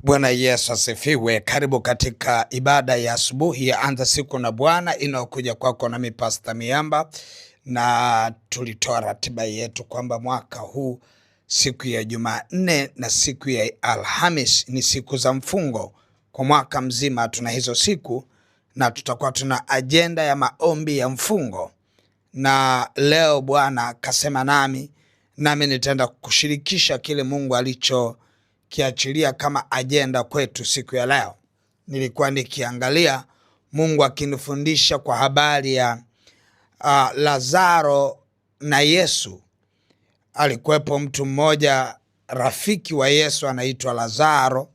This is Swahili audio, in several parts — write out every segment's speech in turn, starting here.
Bwana Yesu asifiwe. Karibu katika ibada ya asubuhi ya Anza Siku na Bwana inayokuja kwako nami Pastor Miamba, na tulitoa ratiba yetu kwamba mwaka huu siku ya Jumanne na siku ya Alhamis ni siku za mfungo. Kwa mwaka mzima tuna hizo siku na tutakuwa tuna agenda ya maombi ya mfungo. Na leo Bwana kasema nami nitaenda kushirikisha kile Mungu alichokiachilia kama agenda kwetu siku ya leo. Nilikuwa nikiangalia Mungu akinifundisha kwa habari ya Lazaro na Yesu. Alikuwepo mtu mmoja rafiki wa Yesu anaitwa Lazaro,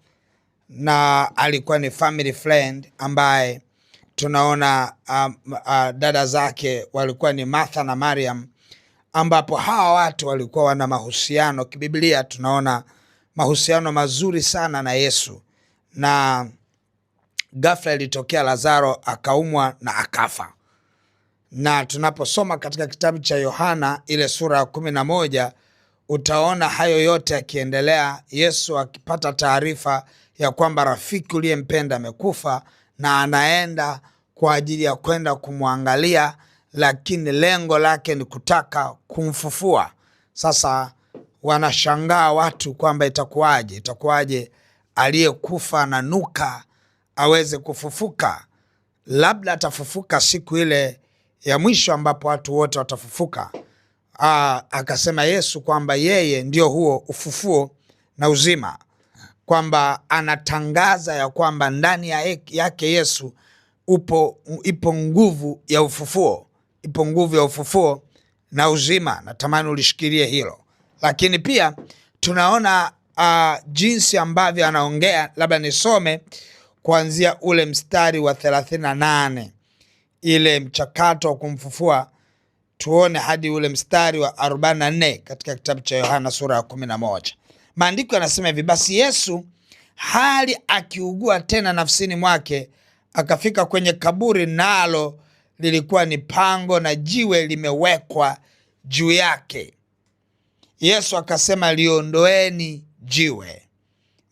na alikuwa ni family friend ambaye tunaona dada zake walikuwa ni Martha na Mariam, ambapo hawa watu walikuwa wana mahusiano. Kibiblia tunaona mahusiano mazuri sana na Yesu, na ghafla ilitokea Lazaro akaumwa na akafa. Na tunaposoma katika kitabu cha Yohana ile sura ya 11 utaona hayo yote yakiendelea, Yesu akipata taarifa ya kwamba rafiki uliyempenda amekufa na anaenda kwa ajili ya kwenda kumwangalia, lakini lengo lake ni kutaka kumfufua. Sasa wanashangaa watu kwamba itakuwaje aliyekufa na nuka aweze kufufuka. Labda atafufuka siku ile ya mwisho ambapo watu wote watafufuka. Akasema Yesu kwamba yeye ndio huo ufufuo na uzima, kwamba anatangaza ya kwamba ndani yake Yesu ipo nguvu ya ufufuo, ipo nguvu ya ufufuo na uzima. Natamani ulishikilie hilo. Lakini pia tunaona jinsi ambavyo anaongea. Labda nisome kuanzia ule mstari wa 38, ile mchakato wa kumfufua, tuone hadi ule mstari wa 44 katika kitabu cha Yohana sura ya 11. Maandiko yanasema hivi: basi Yesu hali akiugua tena nafsini mwake, akafika kwenye kaburi, nalo lilikuwa ni pango na jiwe limewekwa juu yake. Yesu akasema, liondoeni jiwe.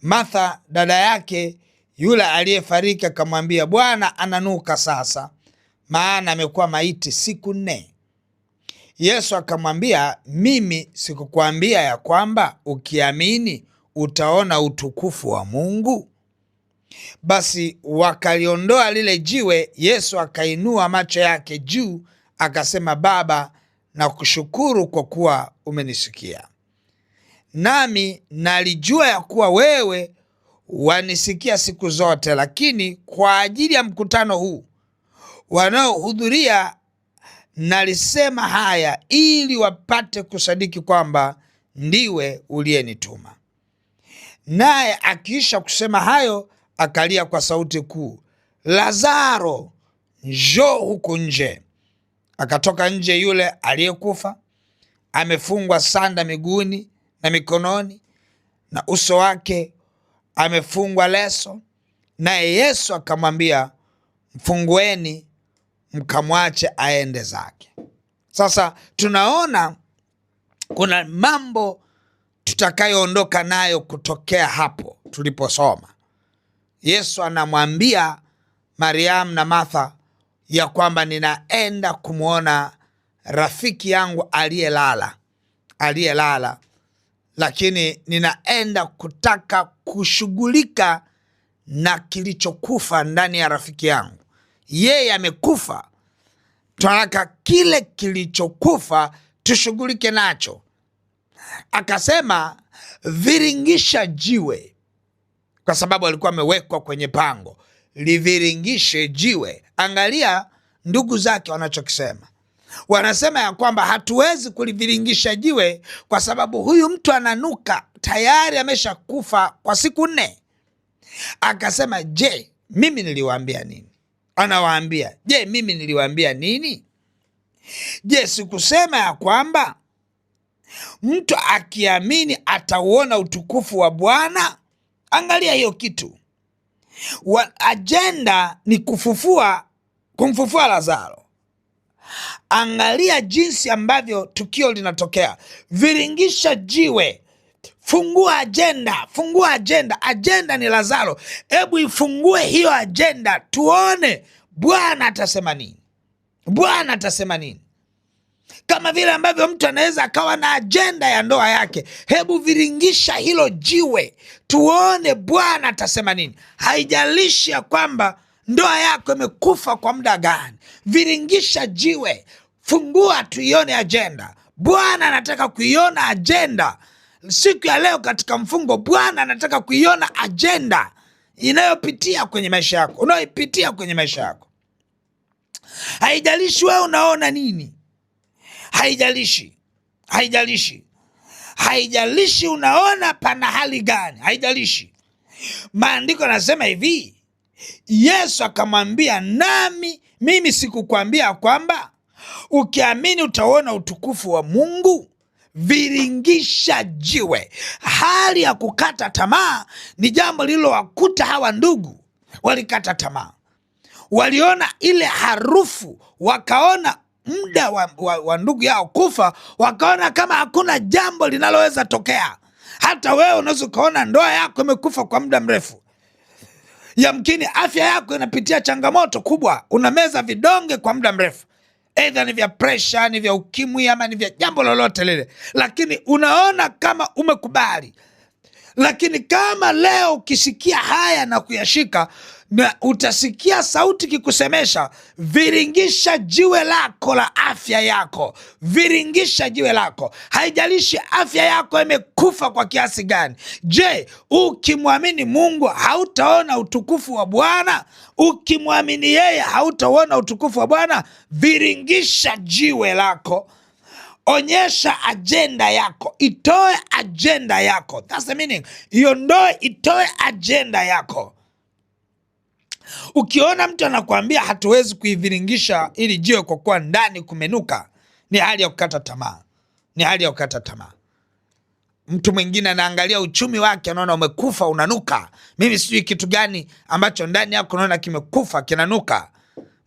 Martha dada yake yule aliyefariki akamwambia, Bwana, ananuka sasa, maana amekuwa maiti siku 4. Yesu akamwambia, mimi sikukwambia ya kwamba ukiamini utaona utukufu wa Mungu? Basi wakaliondoa lile jiwe. Yesu akainua macho yake juu akasema, Baba, na kushukuru kwa kuwa umenisikia. Nami nalijua ya kuwa wewe wanisikia siku zote, lakini kwa ajili ya mkutano huu wanaohudhuria nalisema haya, ili wapate kusadiki kwamba ndiwe uliyenituma. Naye akiisha kusema hayo, akalia kwa sauti kuu, Lazaro, njoo huku nje. Akatoka nje yule aliyekufa, amefungwa sanda miguuni na mikononi, na uso wake amefungwa leso. Naye Yesu akamwambia, mfungueni mkamwache aende zake. Sasa tunaona kuna mambo tutakayoondoka nayo kutokea hapo tuliposoma. Yesu anamwambia Mariamu na Martha ya kwamba ninaenda kumwona rafiki yangu aliyelala, lakini ninaenda kutaka kushughulika na kilichokufa ndani ya rafiki yangu. Yeye amekufa, tunataka kile kilichokufa tushughulike nacho. Akasema viringisha jiwe, kwa sababu alikuwa amewekwa kwenye pango. Liviringishe jiwe. Angalia ndugu zake wanachokisema. Wanasema ya kwamba hatuwezi kuliviringisha jiwe kwa sababu huyu mtu ananuka, tayari amesha kufa kwa siku 4. Akasema, je, mimi niliwaambia nini? Anawaambia, je, mimi niliwaambia nini? Je, sikusema ya kwamba mtu akiamini atauona utukufu wa Bwana? Angalia hiyo kitu. Agenda ni kumfufua Lazaro. Angalia jinsi ambavyo tukio linatokea. Viringisha jiwe. Fungua ajenda, fungua ajenda. Ajenda ni Lazaro. Hebu ifungue hiyo ajenda, tuone Bwana atasema nini. Bwana atasema nini? Kama vile ambavyo mtu anaweza akawa na ajenda ya ndoa yake, hebu viringisha hilo jiwe, tuone Bwana atasema nini. Haijalishi ya kwamba ndoa yako imekufa kwa muda gani, viringisha jiwe, fungua, tuione ajenda. Bwana anataka kuiona ajenda siku ya leo katika mfungo. Bwana anataka kuiona ajenda inayopitia kwenye maisha yako, unayoipitia kwenye maisha yako. Haijalishi wewe unaona nini, haijalishi unaona pana hali gani, haijalishi. Maandiko yanasema hivi, Yesu akamwambia, mimi sikukwambia kwamba ukiamini utaona utukufu wa Mungu? Viringisha jiwe. Hali ya kukata tamaa ni jambo lililowakuta hawa ndugu. Walikata tamaa, waliona ile harufu, wakaona muda wa ndugu yao kufa, wakaona kama hakuna jambo linaloweza tokea. Hata wewe unaweza ukaona ndoa yako imekufa kwa muda mrefu, yamkini afya yako inapitia changamoto kubwa, unameza vidonge kwa muda mrefu, aidha ni vya presha, ni vya ukimwi, ama ni vya jambo lolote lile, lakini unaona kama umekubali. Lakini kama leo ukisikia haya na kuyashika, na utasikia sauti kikusemesha, viringisha jiwe lako la afya yako, viringisha jiwe lako. Haijalishi afya yako imekufa kwa kiasi gani. Je, ukimwamini Mungu hautaona utukufu wa Bwana? Ukimwamini yeye hautaona utukufu wa Bwana? Viringisha jiwe lako. Onyesha ajenda yako, itoe ajenda yako. That's the meaning. Iondoe, itoe ajenda yako. Ukiona mtu anakuambia hatuwezi kuiviringisha ili jiwe kwa kuwa ndani kumenuka, ni hali ya kukata tamaa, ni hali ya kukata tamaa. Mtu mwingine anaangalia uchumi wake, anaona umekufa, unanuka. Mimi sijui kitu gani ambacho ndani yako unaona kimekufa, kinanuka.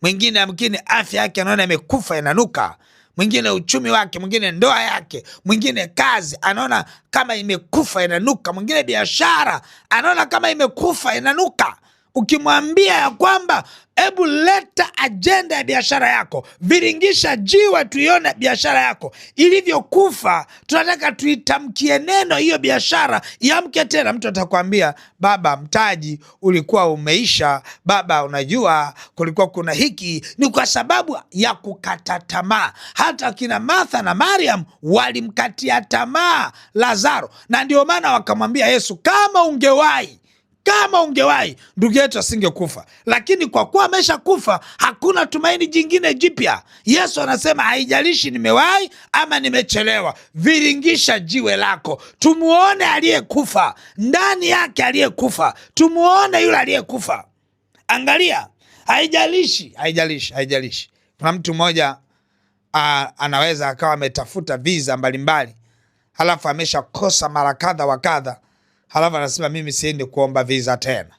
Mwingine amkini afya yake anaona imekufa, inanuka. Mwingine uchumi wake, mwingine ndoa yake, mwingine kazi anaona kama imekufa, inanuka. Mwingine biashara anaona kama imekufa, inanuka. Ukimwambia ya kwamba hebu leta ajenda ya biashara yako, viringisha jiwe, tuione biashara yako ilivyokufa, tunataka tuitamkie neno, hiyo biashara iamke tena. Mtu atakwambia, baba, mtaji ulikuwa umeisha, baba, unajua kulikuwa kuna hiki. Ni kwa sababu ya kukata tamaa. Hata kina Martha na Mariam walimkatia tamaa Lazaro, na ndio maana wakamwambia Yesu, kama ungewahi ndugu yetu asingekufa. Lakini kwa kuwa amesha kufa, hakuna tumaini jingine jipya. Yesu anasema, haijalishi nimewahi ama nimechelewa, viringisha jiwe lako, tumuone aliyekufa ndani yake, aliyekufa, tumuone yule aliyekufa. Angalia, haijalishi. Kuna mtu mmoja anaweza akawa ametafuta visa mbalimbali, halafu amesha kosa mara kadha wa kadha, halafu anasema, mimi siendi kuomba visa tena.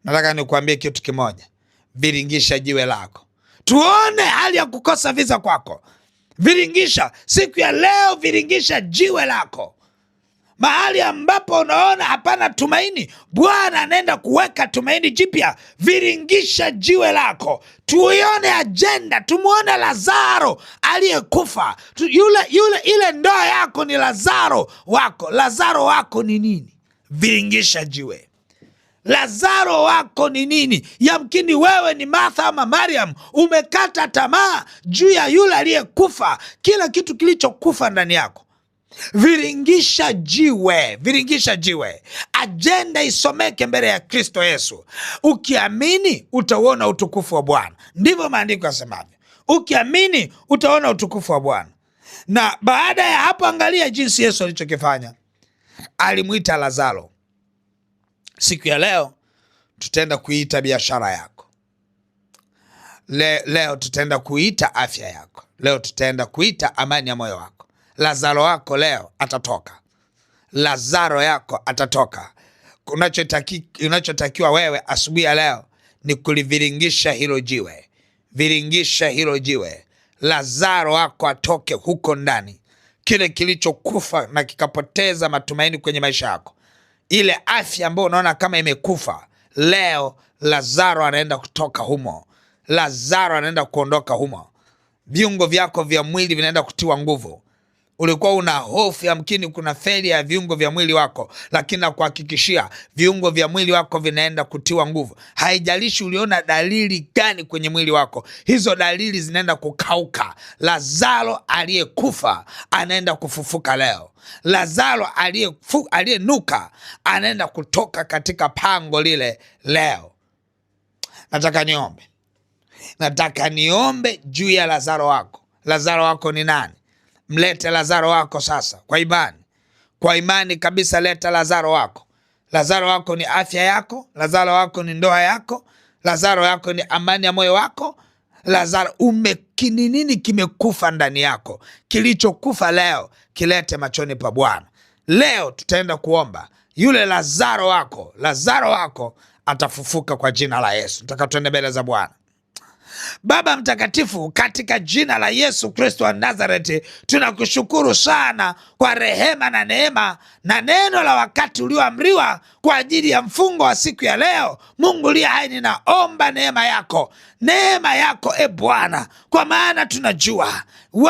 Nataka nikuambie kitu kimoja, viringisha jiwe lako, tuone hali ya kukosa visa kwako. Viringisha siku ya leo, viringisha jiwe lako. Mahali ambapo unaona hapana tumaini, Bwana anaenda kuweka tumaini jipya. Viringisha jiwe lako, tuione ajenda, tumuone Lazaro aliyekufa. Ile ndoa yako ni Lazaro wako. Lazaro wako ni nini? Viringisha jiwe. Lazaro wako ni nini? Yamkini wewe ni Martha ama Mariam, umekata tamaa juu ya yule aliyekufa, kila kitu kilichokufa ndani yako. Viringisha jiwe. Ajenda isomeke mbele ya Kristo Yesu. Ukiamini utauona utukufu wa Bwana. Ndivyo maandiko yasemavyo. Ukiamini utaona utukufu wa Bwana. Na baada ya hapo, angalia jinsi Yesu alichokifanya. Alimuita Lazaro. Siku ya leo tutaenda kuita biashara yako. Leo tutaenda kuita afya yako. Leo tutaenda kuita amani ya moyo wako. Lazaro wako leo atatoka. Lazaro yako atatoka. Unachotakiwa wewe asubuhi ya leo ni kuliviringisha hilo jiwe. Viringisha hilo jiwe. Lazaro wako atoke huko ndani. kile kilichokufa na kikapoteza matumaini kwenye maisha yako, ile afya ambayo unaona kama imekufa, leo Lazaro anaenda kutoka humo. Lazaro anaenda kuondoka humo. Viungo vyako vya mwili vinaenda kutiwa nguvu. Ulikuwa una hofu, yamkini kuna failure ya viungo vya mwili wako, lakini nakuhakikishia viungo vya mwili wako vinaenda kutiwa nguvu. Haijalishi uliona dalili gani kwenye mwili wako, hizo dalili zinaenda kukauka. Lazaro aliyekufa anaenda kufufuka leo. Lazaro aliyenuka anaenda kutoka katika pango lile leo. Nataka niombe juu ya Lazaro wako. Lazaro wako ni nani? Mlete Lazaro wako sasa kwa imani kabisa. Leta Lazaro wako. Lazaro wako ni afya yako. Lazaro wako ni ndoa yako. Lazaro wako ni amani ya moyo wako. Lazaro, nini kimekufa ndani yako? Kilichokufa leo kilete machoni pa Bwana. Leo tutaenda kuomba yule Lazaro wako atafufuka kwa jina la Yesu. Nataka tuende mbele za Bwana. Baba mtakatifu, katika jina la Yesu Kristo wa Nazareti, tunakushukuru sana kwa rehema na neema na neno la wakati ulioamriwa kwa ajili ya mfungo wa siku ya leo. Mungu liye hai, ninaomba neema yako e Bwana, kwa maana tunajua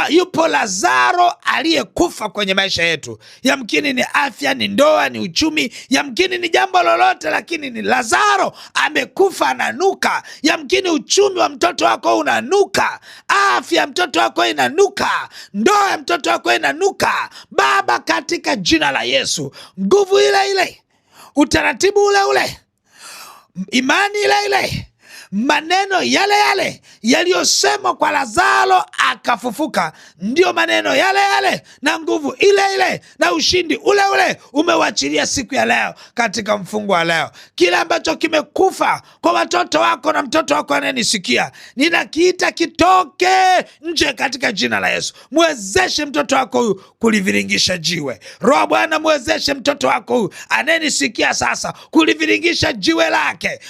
yupo Lazaro aliyekufa kwenye maisha yetu. Yamkini ni afya, ni ndoa, ni uchumi, yamkini ni jambo lolote, lakini ni Lazaro amekufa, ananuka. Yamkini uchumi wa mtoto wako unanuka, afya ya mtoto wako inanuka, ndoa ya mtoto wako inanuka. Baba, katika jina la Yesu, nguvu ile ile, utaratibu ule ule, imani ile ile, maneno yale yale yaliyosemwa kwa Lazaro akafufuka, ndio maneno yale yale na nguvu ile ile na ushindi ule ule umewachilia siku ya leo katika mfungo wa leo. Kile ambacho kimekufa kwa watoto wako na mtoto wako anayenisikia, ninakiita kitoke nje katika jina la Yesu. Mwezeshe mtoto wako huyu kuliviringisha jiwe. Roho Bwana, mwezeshe mtoto wako huyu anayenisikia sasa kuliviringisha jiwe lake,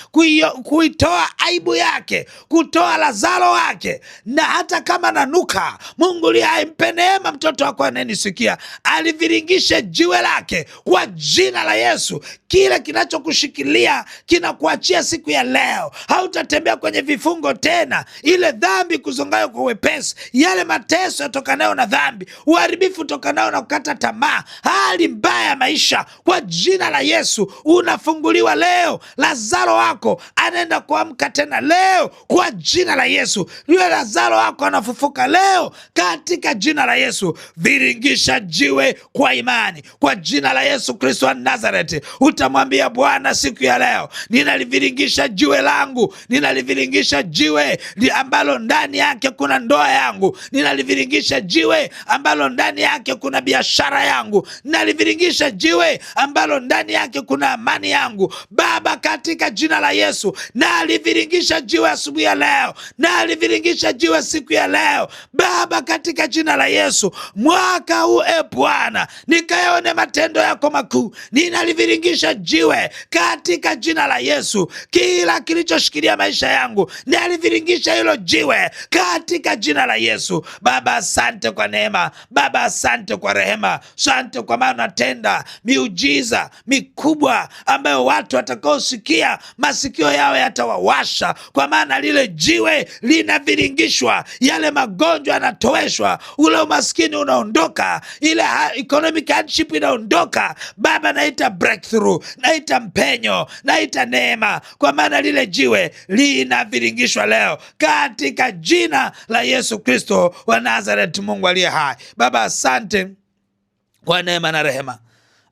kuitoa aibu yake, kutoa Lazaro wake. Na hata kama nanuka, Mungu liye hai, mpe neema mtoto wako anayenisikia aliviringishe jiwe lake kwa jina la Yesu. Kile kinachokushikilia kinakuachia siku ya leo. Hautatembea kwenye vifungo tena. Ile dhambi kuzongayo kwa wepesi, yale mateso yatokanayo na dhambi, uharibifu utokanayo na kukata tamaa, hali mbaya ya maisha, kwa jina la Yesu unafunguliwa leo. Lazaro wako anaenda kuamka tena leo kwa jina la Yesu. Yule Lazaro wako anafufuka leo katika jina la Yesu. Viringisha jiwe kwa imani kwa jina la Yesu Kristo wa Nazareti. Utamwambia Bwana siku ya leo, ninaliviringisha jiwe langu, ninaliviringisha jiwe ambalo ndani yake kuna ndoa yangu, ninaliviringisha jiwe ambalo ndani yake kuna biashara yangu, ninaliviringisha jiwe ambalo ndani yake kuna amani yangu. Baba, katika jina la Yesu, na aliviringisha jiwe asubuhi ya leo, na aliviringisha jiwe siku ya leo. Baba, katika jina la Yesu, mwaka huu Bwana, nikayaone matendo yako makuu. Ninaliviringisha jiwe katika jina la Yesu. Kila kilichoshikilia maisha yangu, naliviringisha hilo jiwe katika jina la Yesu. Baba, asante kwa neema. Baba, asante kwa rehema. Asante kwa maana unatenda miujiza mikubwa ambayo watu watakaosikia masikio yao yatawawasha, kwa maana lile jiwe linaviringishwa, yale magonjwa yanatoweshwa, ule umaskini unaondoka, ile economic hardship inaondoka. Baba, naita breakthrough, naita mpenyo, naita neema, kwa maana lile jiwe linaviringishwa leo katika jina la Yesu Kristo wa Nazareti, Mungu aliye hai. Baba, asante kwa neema na rehema.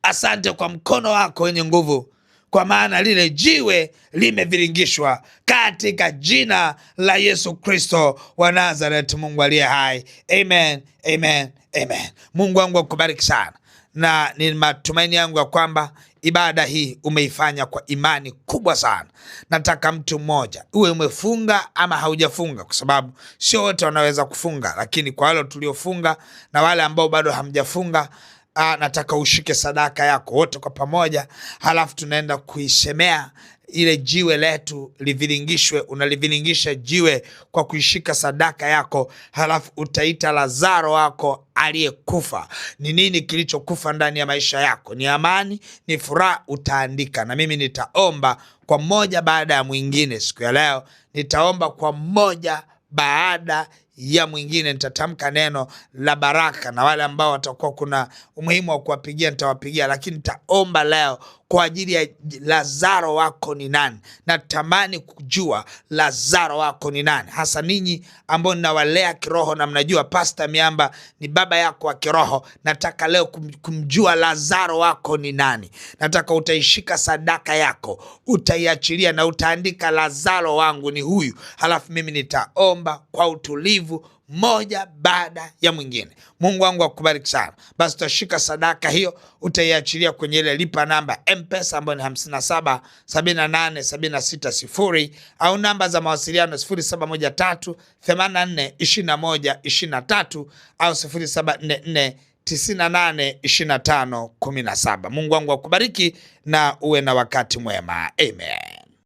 Asante kwa mkono wako wenye nguvu, kwa maana lile jiwe limeviringishwa katika jina la Yesu Kristo wa Nazareti, Mungu aliye hai. Amen, amen, amen. Mungu wangu akubariki sana, na ni matumaini yangu ya kwamba ibada hii umeifanya kwa imani kubwa sana. Nataka mtu mmoja, uwe umefunga ama haujafunga, kwa sababu sio wote wanaweza kufunga, lakini kwa wale tuliofunga na wale ambao bado hamjafunga, nataka ushike sadaka yako wote kwa pamoja, halafu tunaenda kuisemea ile jiwe letu livilingishwe. Unalivilingisha jiwe kwa kuishika sadaka yako, halafu utaita Lazaro wako aliyekufa. Ni nini kilichokufa ndani ya maisha yako? Ni amani? Ni furaha? Utaandika, na mimi nitaomba kwa mmoja baada ya mwingine. Siku ya leo nitaomba kwa mmoja baada ya mwingine. Nitatamka neno la baraka, na wale ambao watakuwa kuna umuhimu wa kuwapigia nitawapigia, lakini nitaomba leo kwa ajili ya Lazaro wako ni nani. Natamani kujua Lazaro wako ni nani, hasa ninyi ambao ninawalea kiroho na mnajua Pastor Miamba ni baba yako wa kiroho. Nataka leo kumjua Lazaro wako ni nani. Nataka utaishika sadaka yako, utaiachilia na utaandika Lazaro wangu ni huyu, halafu mimi nitaomba kwa utulivu moja baada ya mwingine. Mungu wangu akubariki sana. Basi utashika sadaka hiyo, utaiachilia kwenye ile lipa namba M-Pesa ambayo ni 577876 au namba za mawasiliano 0713842123 au 0744982517. Mungu wangu akubariki na uwe na wakati mwema. Amen.